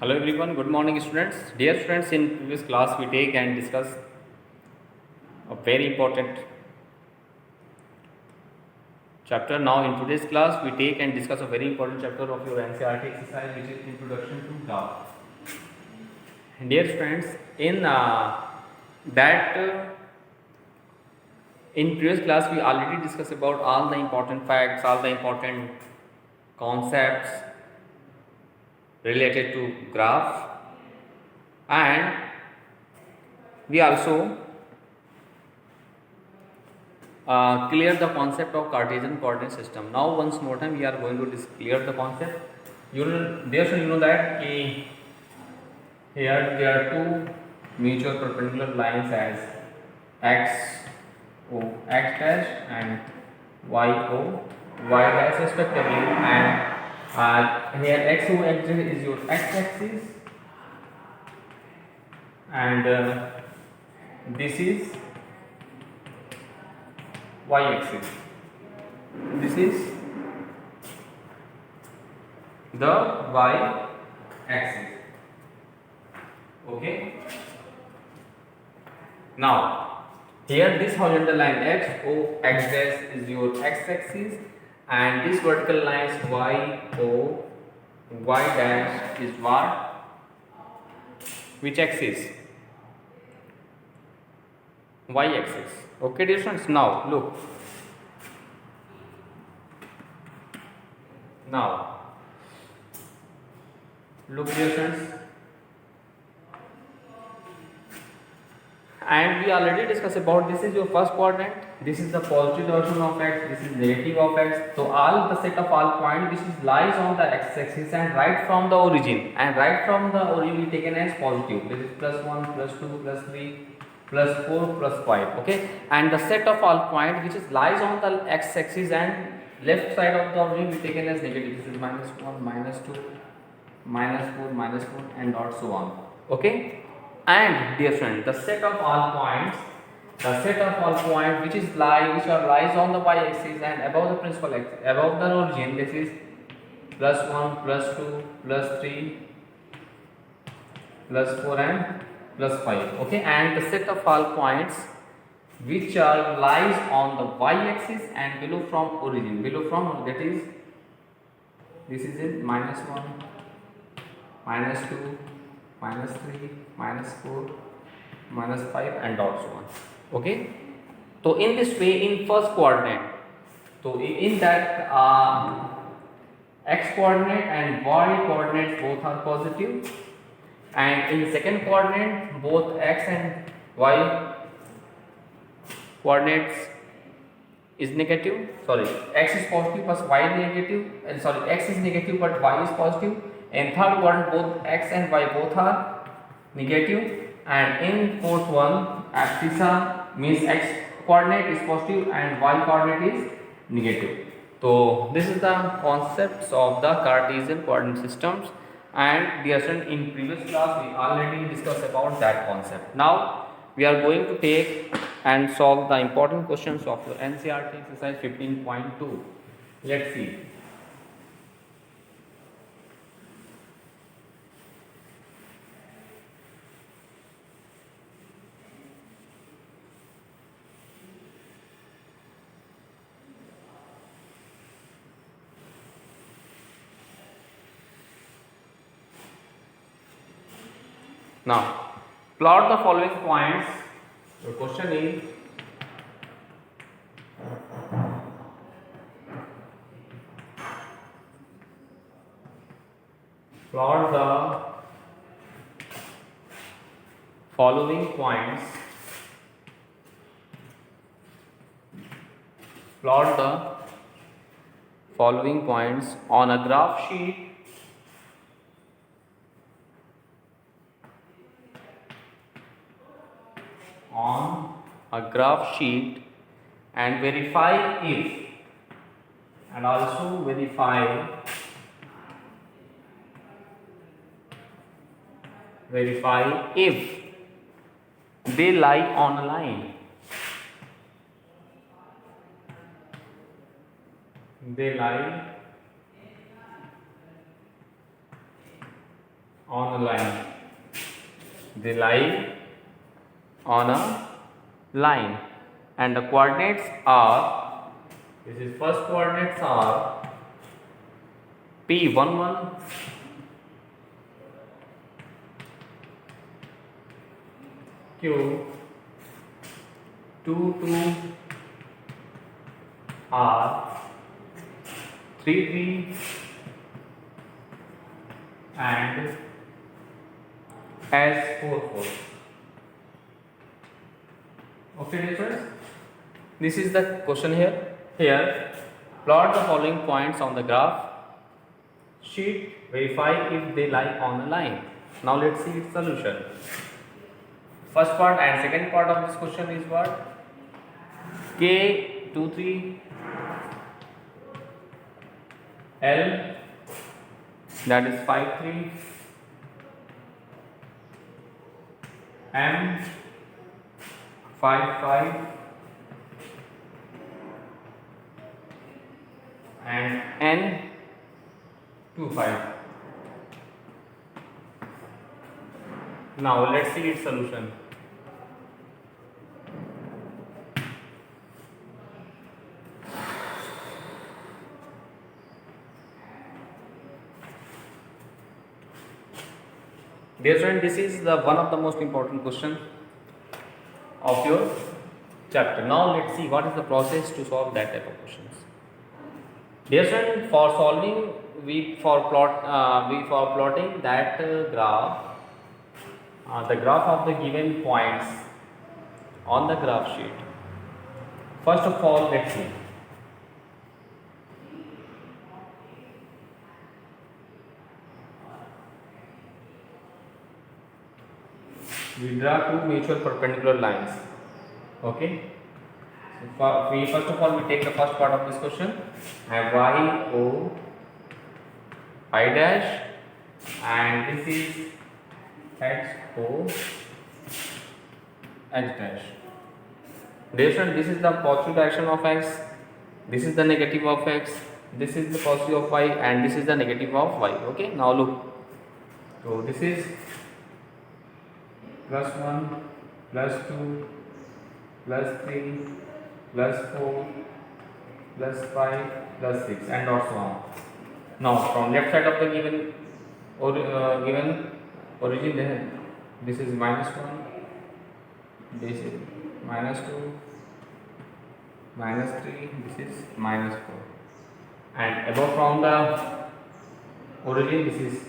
Hello everyone, good morning students. Dear students, in previous class we take and discuss a very important chapter. Now in today's class we take and discuss a very important chapter of your NCERT exercise, which is Introduction to Graph. Dear students, in that in previous class we already discussed about all the important facts, all the important concepts related to graph, and we also clear the concept of Cartesian coordinate system. Now once more time we are going to clear the concept. You know that here there are two mutual perpendicular lines as x o x dash and y o y dash respectively, and here x o x is your x axis, and this is y axis. This is the y axis. Okay. Now here this horizontal line x o x dash is your x axis, and this vertical line y o y dash is what? Which axis? Y axis. Okay dear students, now look. Now look dear students, and we already discussed about this is your first coordinate, this is the positive direction of x, this is negative of x. So all the set of all points which is lies on the x axis and right from the origin, we taken as positive. This is +1 +2 +3 +4 +5. Okay, and the set of all points which is lies on the x axis and left side of the origin we taken as negative. This is -1 -2 -4 and dot so on. Okay. And dear friend, the set of all points which are lies on the y-axis and above the principal axis, above the origin, this is +1 +2 +3 +4 and +5. Okay, and the set of all points which are lies on the y-axis and below from origin, that is this is in -1 -2 -3 -4 -5 and dot so on. Okay, so in this way, in first coordinate, so in that x coordinate and y coordinates both are positive, and in second coordinate both x and y coordinates is negative. Sorry, x is positive plus y is negative, and sorry, x is negative but y is positive. And third one, both x and y both are negative, and in fourth one, abscissa means x coordinate is positive and y coordinate is negative. So this is the concepts of the Cartesian coordinate systems, and dear students, in previous class we already discussed about that concept. Now we are going to take and solve the important questions of your NCERT exercise 15.2. Let's see. Now, plot the following points. The question is, plot the following points. Plot the following points on a graph sheet and verify if, and also verify if they lie on a line. They lie on a line. They lie on a line, and the coordinates are, this is first coordinates are P11, Q22, R33, and S44. Okay, dear friends, this is the question here. Here, plot the following points on the graph sheet, verify if they lie on a line. Now let's see its solution. First part and second part of this question is what? K23 L, that is 53, M 55, and N 25. Now let's see its solution. Dear friend, this is the one of the most important question of your chapter. Now let's see what is the process to solve that type of questions. Dear friend, for solving for plotting that graph, the graph of the given points on the graph sheet. First of all, let's see. We draw two mutual perpendicular lines. Okay. So first of all, we take the first part of this question. I have y o I dash, and this is x o x dash. Dear friend, this is the positive direction of x. This is the negative of x. This is the positive of y, and this is the negative of y. Okay. Now look. So this is +1, +2, +3, +4, +5, +6, and also on. Now from left side of the given origin, this is -1, this is -2, -3, this is -4, and above from the origin, this is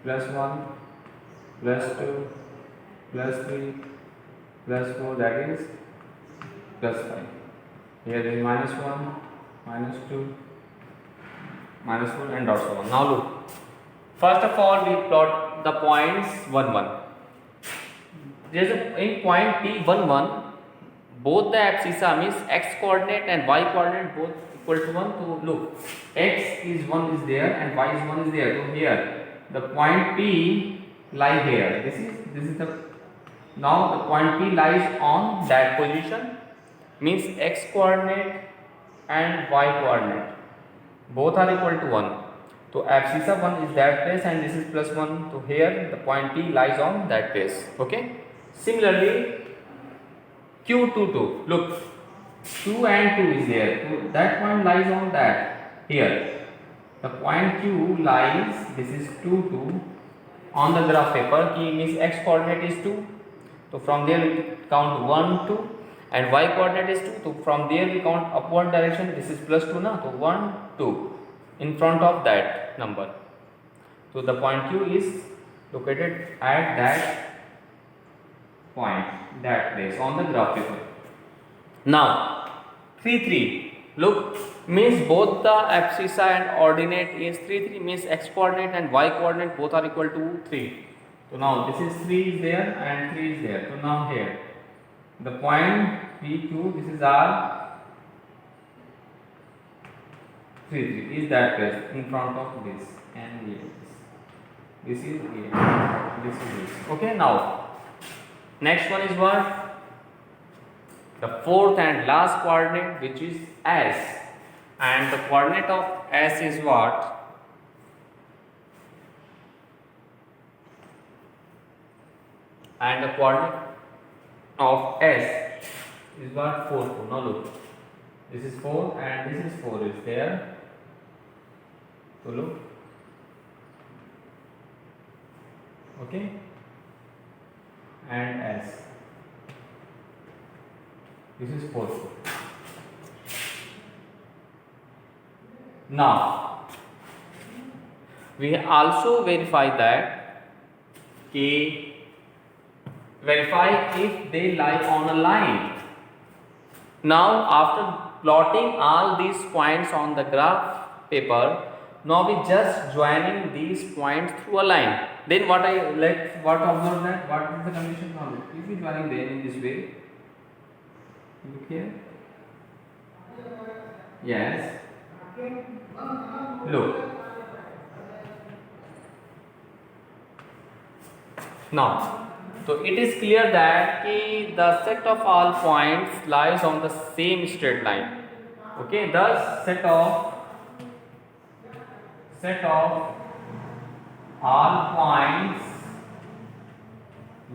+1, +2, +3, +4, that is +5. Here is -1, -2, -4, and also on. Now look. First of all, we plot the points 1, 1. There is in point P11, both the abscissa means x coordinate and y coordinate both equal to 1. So look, x is 1 is there and y is 1 is there. So here the point P lie here. This is the, now the point P lies on that position, means x coordinate and y coordinate both are equal to 1. So abscissa 1 is that place and this is +1. So here the point P lies on that place. Okay. Similarly, Q22. Look, 2 and 2 is there. So that point lies on that. Here, the point Q lies. This is 2, 2 on the graph paper. Key means x coordinate is 2. So from there we count 1, 2, and y coordinate is 2. So from there we count upward direction. This is +2 now. So 1, 2 in front of that number. So the point Q is located at that point, that place on the graph paper. Now 3, 3. Look, means both the abscissa and ordinate is 3, 3 means x coordinate and y coordinate both are equal to 3. So now this is 3 is there and 3 is there. So now here the point P2, this is R 3, 3 is that place in front of this and this. This is A, this is this. Okay. Now next one is what? The fourth and last coordinate, which is S, and the coordinate of S is what? and the coordinate of S is what 4 4. Now look, this is 4 and this is 4 is there. So look, okay, and S. This is 4 4. Now we also verify that verify if they lie on a line. Now after plotting all these points on the graph paper, now we just joining these points through a line. Then what observe that what is the condition now? If we joining them in this way, look here. Yes. Look. Now, so it is clear that the set of all points lies on the same straight line. Okay, thus set of all points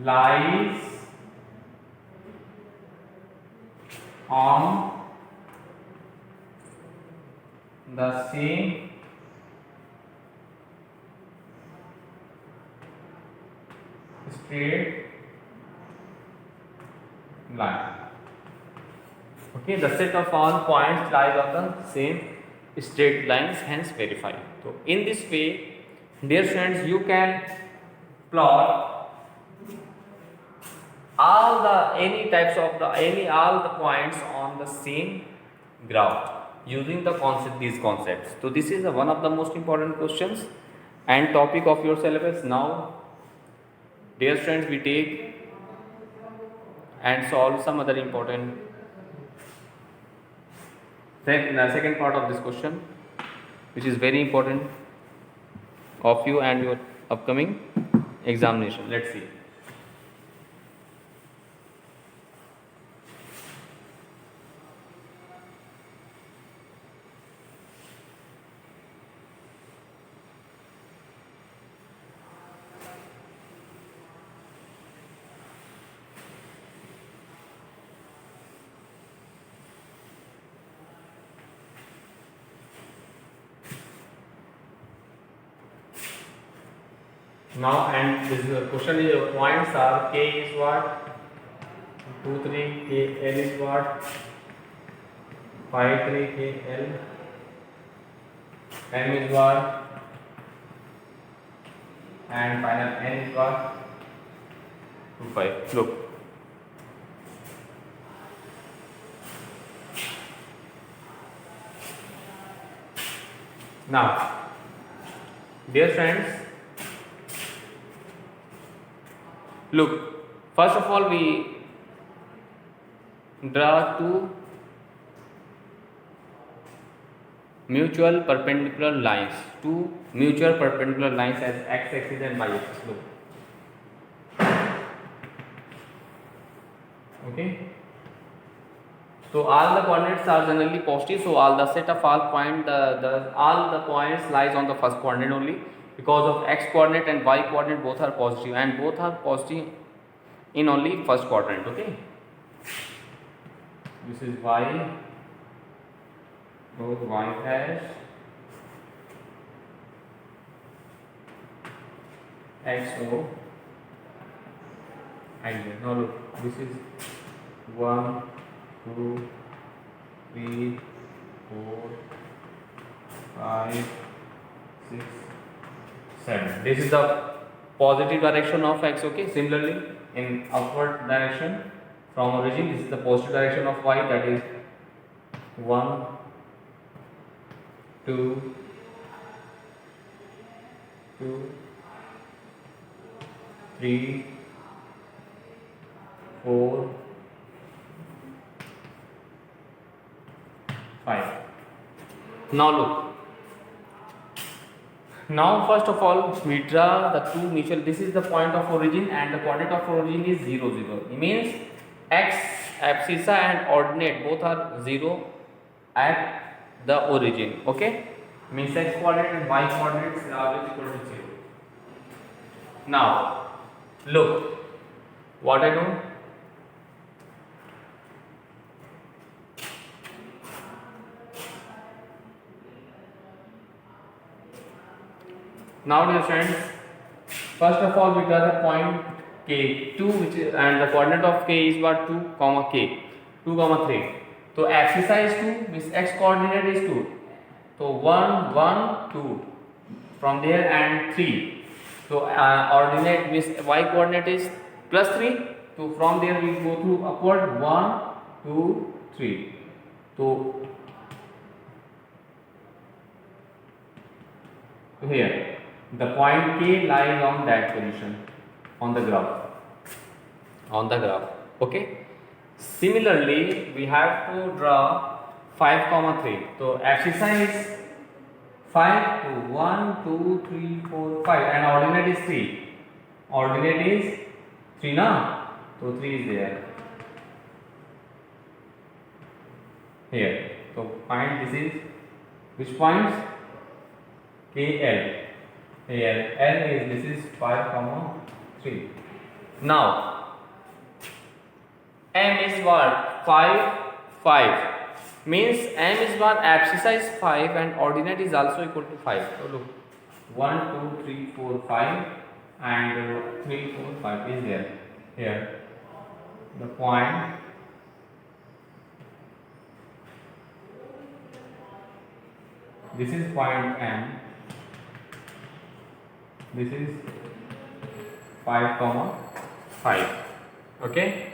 lies on the same straight line. Okay, the set of all points lies on the same straight lines, hence verify. So in this way, dear friends, you can plot all the points on the same graph using these concepts. So this is one of the most important questions and topic of your syllabus. Now, dear friends, we take and solve some other important second part of this question, which is very important of you and your upcoming examination. Let's see. Now, and this question is points are K is what? 2 3, K L is what? 5 3, K L. M is what? And final N is what? 2 5. Look. Now, dear friends, look, first of all we draw two mutual perpendicular lines as x-axis and y-axis. Look, okay. So all the coordinates are generally positive. So all the set of all point all the points lies on the first coordinate only, because of x coordinate and y coordinate both are positive, and both are positive in only first quadrant. Okay, this is y, both y dash, xo, and z. Now look, this is 1 2 3 4 5 6 7. This is the positive direction of x. Okay, similarly in upward direction from origin, this is the positive direction of y, that is 1 2 3 4 5. Now look, now first of all we draw the two mutual. This is the point of origin and the coordinate of origin is 0 0. It means x abscissa and ordinate both are 0 at the origin. Okay, means x coordinate and y coordinates are always equal to 0. Now look, What I do? Now dear friends, first of all we got the point k 2 which is, and the coordinate of k is what 2 comma k 2 comma 3. So axis is 2 means x coordinate is 2. So 1 1 2 from there and 3. So ordinate means y coordinate is plus 3. So from there we go through upward 1 2 3. So here the point k lies on that position on the graph. Okay, similarly we have to draw 5 comma 3. So axis is 5 to 1 2 3 4 5 and ordinate is 3. Ordinate is 3 now, so 3 is there here. So find this is which points? KL. Here L is this is 5 comma 3. Now M is what? 5 5 means M is what? Axis is 5 and ordinate is also equal to 5. So look 1 2 3 4 5 and 3 4 5 is there here. The point this is point M. This is 5 comma 5. Okay,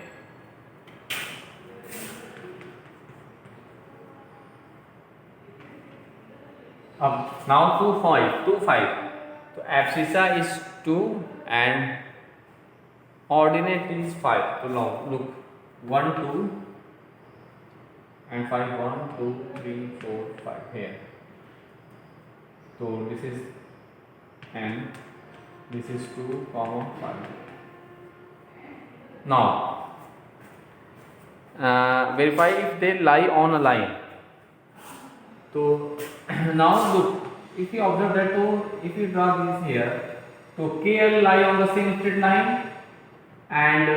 now 2 5. So abscissa is 2 and ordinate is 5. So now look 1 2 and 5 1 2 3 4 5 here. So this is M. This is 2 comma 5. Now verify if they lie on a line. So now look, if you observe that, so if you draw this here, so KL lie on the same straight line and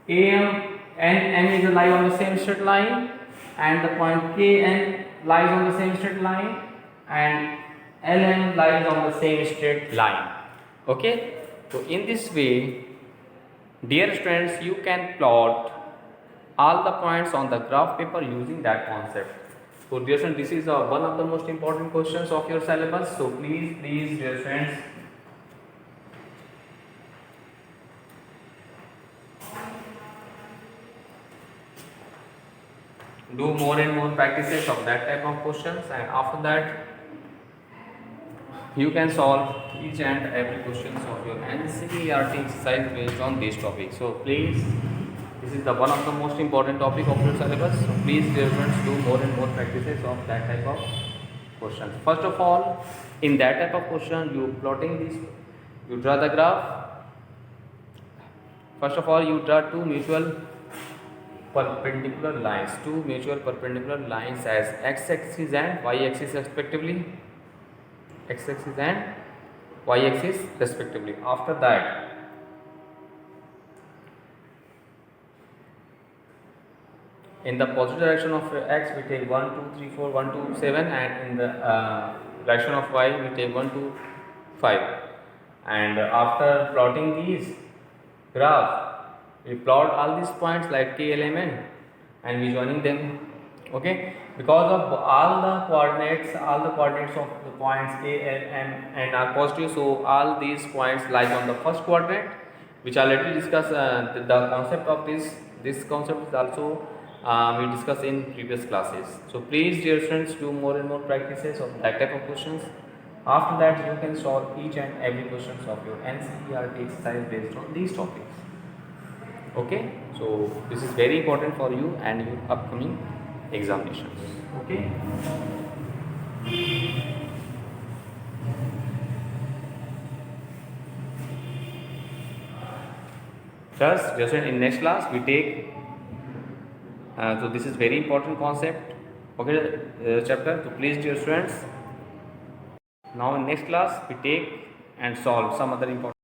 AM and M is a lie on the same straight line and the point KN lies on the same straight line and LM lies on the same straight line. Okay, so in this way, dear students, you can plot all the points on the graph paper using that concept. So dear students, this is one of the most important questions of your syllabus. So please dear friends, do more and more practices of that type of questions, and after that you can solve each and every questions of your NCERT exercise based on this topic. So please, this is the one of the most important topic of your syllabus. So please dear friends, do more and more practices of that type of questions. First of all, in that type of question, you plotting this, you draw the graph. First of all, you draw two mutual perpendicular lines as x-axis and y-axis respectively. X-axis and y-axis respectively. After that, in the positive direction of x we take 1 2 3 4 1 2 7 and in the direction of y we take 1 2 5. And after plotting these graph, we plot all these points like k, l, m, n and we joining them. Okay, because of all the coordinates of the points a, l, m and are positive, so all these points lie on the first quadrant, which I already discussed. The concept of this concept is also we discussed in previous classes. So please dear students, do more and more practices of that type of questions. After that, you can solve each and every questions of your NCERT exercise based on these topics. Okay, so this is very important for you and your upcoming examinations. Okay, thus just in next class we take so this is very important concept. Okay, chapter. So please dear students, now in next class we take and solve some other important